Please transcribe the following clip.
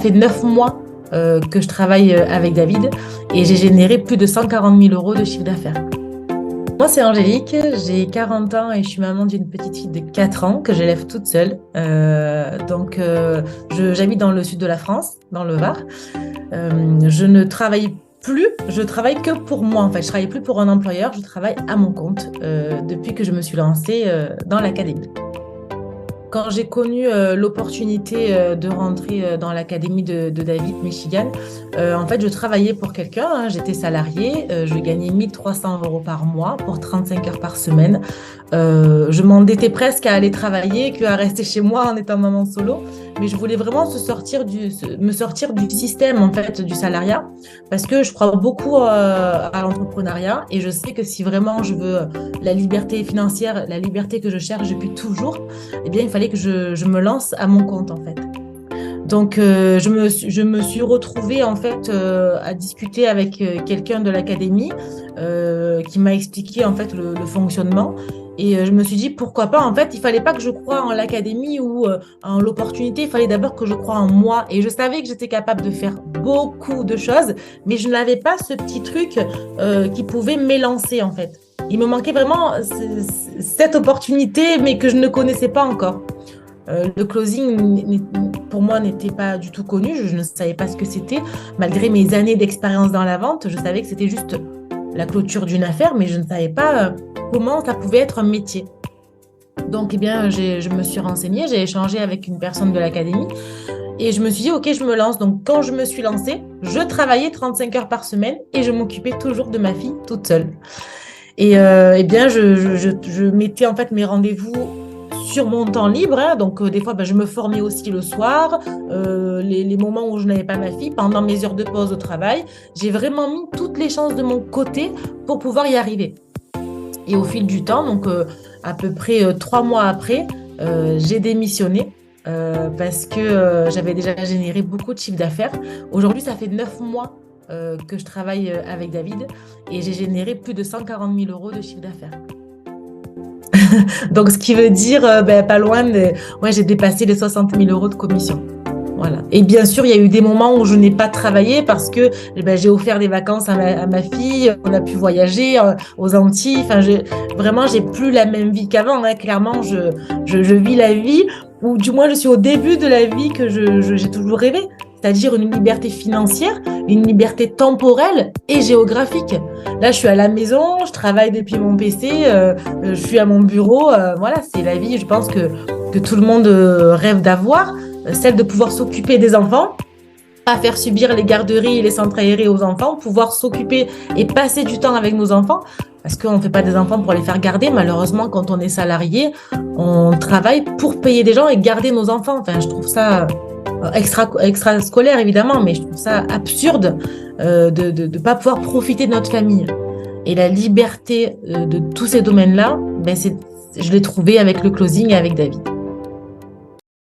fait 9 mois que je travaille avec David et j'ai généré plus de 140 000 euros de chiffre d'affaires. Moi, c'est Angélique, j'ai 40 ans et je suis maman d'une petite fille de 4 ans que j'élève toute seule. J'habite dans le sud de la France, dans le Var. Je ne travaille plus, je travaille que pour moi en fait. Je travaille plus pour un employeur, je travaille à mon compte depuis que je me suis lancée dans l'académie. Quand j'ai connu l'opportunité de rentrer dans l'académie de David Michigan, en fait, je travaillais pour quelqu'un, hein, j'étais salariée, je gagnais 1300 euros par mois pour 35 heures par semaine. Je m'endettais presque à aller travailler qu'à rester chez moi en étant maman solo, mais je voulais vraiment me sortir du système en fait du salariat parce que je crois beaucoup à l'entrepreneuriat et je sais que si vraiment je veux la liberté financière, la liberté que je cherche depuis toujours, eh bien, il fallait que je me lance à mon compte, en fait. Donc, je me suis retrouvée, en fait, à discuter avec quelqu'un de l'académie qui m'a expliqué, en fait, le fonctionnement. Et je me suis dit, pourquoi pas, en fait, il fallait pas que je croie en l'académie ou en l'opportunité, il fallait d'abord que je croie en moi. Et je savais que j'étais capable de faire beaucoup de choses, mais je n'avais pas ce petit truc qui pouvait m'élancer, en fait. Il me manquait vraiment cette opportunité, mais que je ne connaissais pas encore. Le closing, pour moi, n'était pas du tout connu. Je ne savais pas ce que c'était. Malgré mes années d'expérience dans la vente, je savais que c'était juste la clôture d'une affaire, mais je ne savais pas comment ça pouvait être un métier. Donc, eh bien, je me suis renseignée, j'ai échangé avec une personne de l'académie et je me suis dit, OK, je me lance. Donc, quand je me suis lancée, je travaillais 35 heures par semaine et je m'occupais toujours de ma fille toute seule. Et eh bien, je mettais en fait mes rendez-vous sur mon temps libre. Hein. Donc, des fois, je me formais aussi le soir, les moments où je n'avais pas ma fille, pendant mes heures de pause au travail. J'ai vraiment mis toutes les chances de mon côté pour pouvoir y arriver. Et au fil du temps, donc à peu près 3 mois après, j'ai démissionné parce que j'avais déjà généré beaucoup de chiffre d'affaires. Aujourd'hui, ça fait 9 mois que je travaille avec David et j'ai généré plus de 140 000 euros de chiffre d'affaires. Donc, ce qui veut dire pas loin de... Ouais, j'ai dépassé les 60 000 euros de commission. Voilà. Et bien sûr, il y a eu des moments où je n'ai pas travaillé parce que j'ai offert des vacances à ma fille, on a pu voyager aux Antilles. Enfin, vraiment, j'ai plus la même vie qu'avant. Hein. Clairement, je vis la vie, ou du moins, je suis au début de la vie que j'ai toujours rêvé. C'est-à-dire une liberté financière, une liberté temporelle et géographique. Là, je suis à la maison, je travaille depuis mon PC, je suis à mon bureau. Voilà, c'est la vie, je pense que tout le monde rêve d'avoir. Celle de pouvoir s'occuper des enfants, pas faire subir les garderies et les centres aérés aux enfants, pouvoir s'occuper et passer du temps avec nos enfants, parce qu'on ne fait pas des enfants pour les faire garder. Malheureusement, quand on est salarié, on travaille pour payer des gens et garder nos enfants. Enfin, je trouve ça extra scolaire, évidemment, mais je trouve ça absurde de ne pas pouvoir profiter de notre famille. Et la liberté de tous ces domaines-là, je l'ai trouvée avec le closing et avec David.